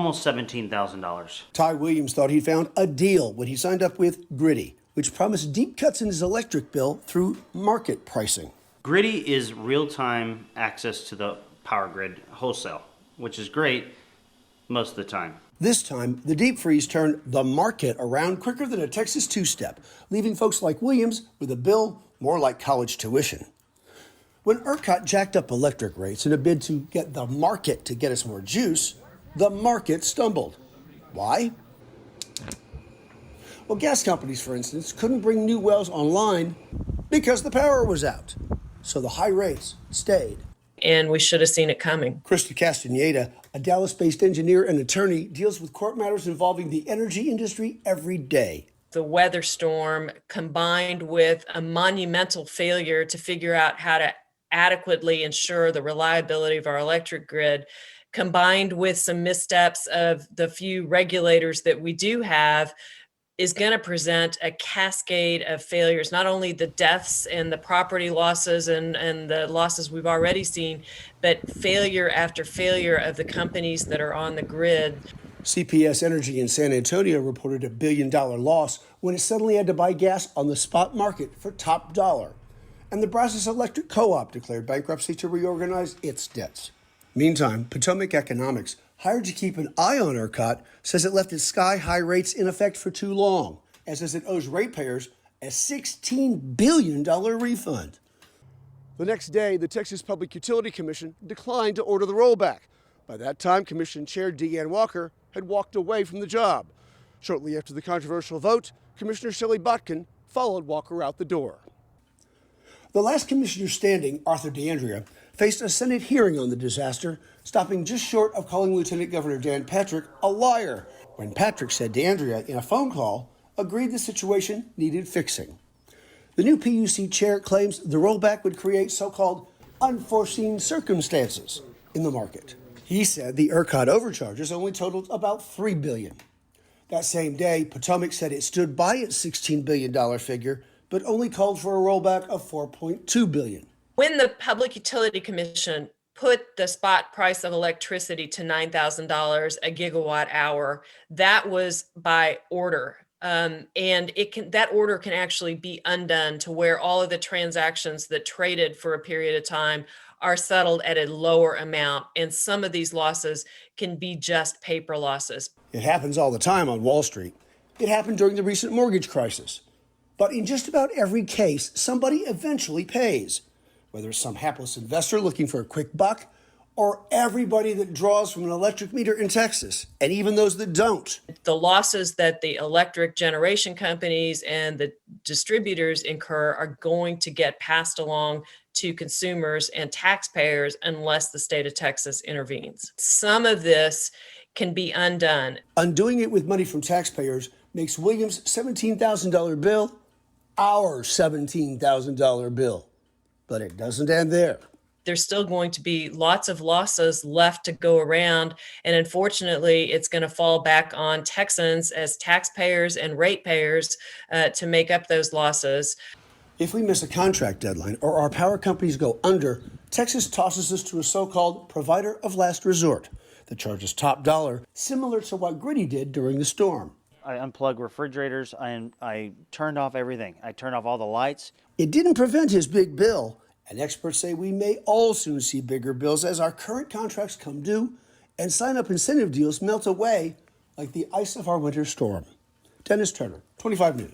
almost $17,000. Ty Williams thought he found a deal when he signed up with Gritty, which promised deep cuts in his electric bill through market pricing. Gritty is real-time access to the power grid wholesale, which is great most of the time. This time, the deep freeze turned the market around quicker than a Texas two-step, leaving folks like Williams with a bill more like college tuition. When ERCOT jacked up electric rates in a bid to get the market to get us more juice, the market stumbled. Why? Well, gas companies, for instance, couldn't bring new wells online because the power was out. So the high rates stayed. And we should have seen it coming. Krista Castaneda, a Dallas-based engineer and attorney, deals with court matters involving the energy industry every day. The weather storm combined with a monumental failure to figure out how to adequately ensure the reliability of our electric grid, combined with some missteps of the few regulators that we do have, is going to present a cascade of failures, not only the deaths and the property losses and the losses we've already seen, but failure after failure of the companies that are on the grid. CPS Energy in San Antonio reported $1 billion loss when it suddenly had to buy gas on the spot market for top dollar. And the Brazos Electric Co-op declared bankruptcy to reorganize its debts. Meantime, Potomac Economics, hired to keep an eye on ERCOT, says it left its sky-high rates in effect for too long, and says it owes ratepayers a $16 billion refund. The next day, the Texas Public Utility Commission declined to order the rollback. By that time, Commission Chair Deanne Walker had walked away from the job. Shortly after the controversial vote, Commissioner Shelley Botkin followed Walker out the door. The last commissioner standing, Arthur DeAndrea, faced a Senate hearing on the disaster, stopping just short of calling Lieutenant Governor Dan Patrick a liar, when Patrick said DeAndrea, in a phone call, agreed the situation needed fixing. The new PUC chair claims the rollback would create so-called unforeseen circumstances in the market. He said the ERCOT overcharges only totaled about $3 billion. That same day, Potomac said it stood by its $16 billion figure, but only called for a rollback of $4.2 billion. When the Public Utility Commission put the spot price of electricity to $9,000 a gigawatt hour, that was by order. And that order can actually be undone to where all of the transactions that traded for a period of time are settled at a lower amount. And some of these losses can be just paper losses. It happens all the time on Wall Street. It happened during the recent mortgage crisis. But in just about every case, somebody eventually pays, whether it's some hapless investor looking for a quick buck or everybody that draws from an electric meter in Texas, and even those that don't. The losses that the electric generation companies and the distributors incur are going to get passed along to consumers and taxpayers unless the state of Texas intervenes. Some of this can be undone. Undoing it with money from taxpayers makes Williams' $17,000 bill our $17,000 bill. But it doesn't end there. There's still going to be lots of losses left to go around. And unfortunately, it's going to fall back on Texans as taxpayers and ratepayers to make up those losses. If we miss a contract deadline or our power companies go under, Texas tosses us to a so-called provider of last resort that charges top dollar, similar to what Gritty did during the storm. I unplugged refrigerators. I turned off everything. I turned off all the lights. It didn't prevent his big bill, and experts say we may all soon see bigger bills as our current contracts come due and sign-up incentive deals melt away like the ice of our winter storm. Dennis Turner, 25 News.